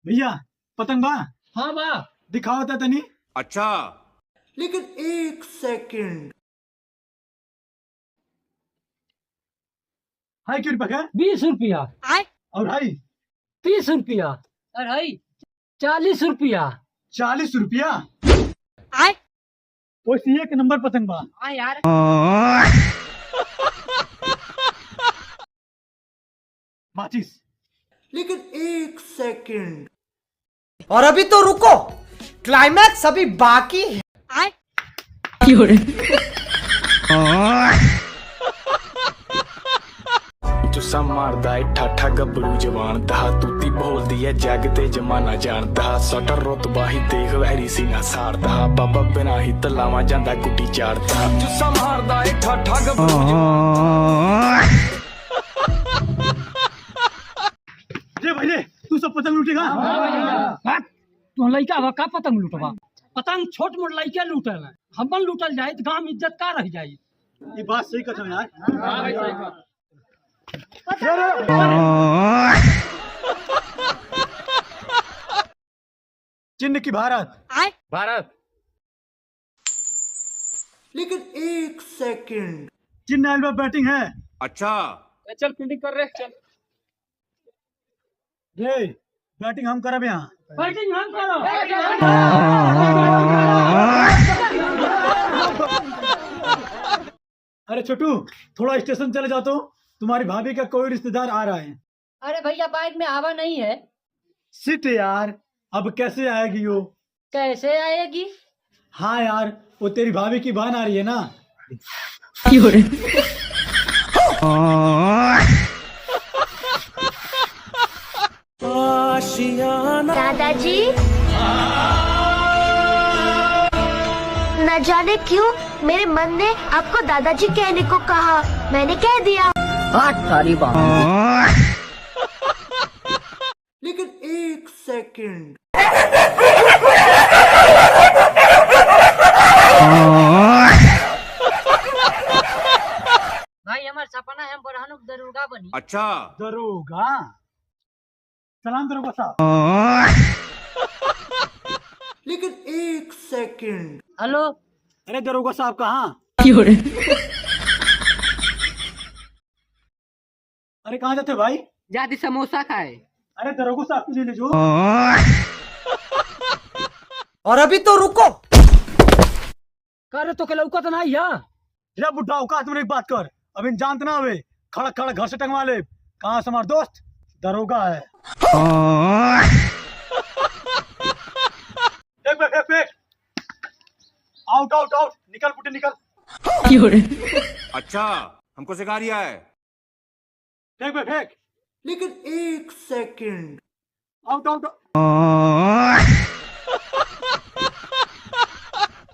भैया पतंग बा हाँ बा। दिखाओ था तनी। अच्छा लेकिन एक सेकंड। हाई क्यों रुपया 20 रुपया। और हाई 30 रुपया। और हई 40 रुपया। 40 रुपया। वैसे एक नंबर पतंग बा। हाँ यार। माचिस। लेकिन एक सेकंड। और अभी तो रुको, क्लाइमैक्स अभी बाकी है। जुस्सा मारदा है ठाठा गबरू जवान दा तूती बोलदी है जग ते जमाना जानदा सटर रुतबा ही देख वैरी सीना सारदा बाबा बिना ही तलावा जांदा गुड्डी चाड़दा जुस्सा मारदा है ठाठा गबरू जवान। रे भैया तू सब पतंग लूटेगा। तू लइका बा का पतंग लूटबा? पतंग छोट मोट लइका लूटल है, हमन लूटल जाए तो गांव इज्जत का रह जाई। ये बात सही कहता हूं यार। चिन्ह की भारत। भारत। लेकिन एक सेकंड। चिन्ह एल्बम बैटिंग है। अच्छा चल फील्डिंग कर रहे चल। रे बैटिंग हम करब यहाँ। बैटिंग हम करो। अरे छोटू थोड़ा स्टेशन चले जाओ तो तुम्हारी भाभी का कोई रिश्तेदार आ रहा है। अरे भैया बाइक में हवा नहीं है। सिट यार अब कैसे आएगी वो। कैसे आएगी? हाँ यार वो तेरी भाभी की बहन आ रही है ना। दादाजी न जाने क्यों मेरे मन ने आपको दादाजी कहने को कहा, मैंने कह दिया। लेकिन एक सेकंड। भाई हमारा सपना है हम बरहनु दरोगा बनी। अच्छा दरोगा। सलाम दरोगा साहब। लेकिन एक सेकंड। हेलो। अरे दरोगा साहब कहाँ? अरे कहाँ जाते भाई? जाती समोसा खाए। अरे दरोगा साहब को ले जो। और अभी तो रुको। करे तो के लौका तो नहीं है। रे बुढ़ा औकात में एक बात कर। अभी जानते ना हवे खड़ा खड़ा घर से टंगवा ले। कहाँ से हमारा दोस्त दरोगा है। फेंक। आउट आउट आउट निकल बुढ़े निकल। अच्छा हमको सिखा रिया है। लेकिन एक सेकंड। Out out.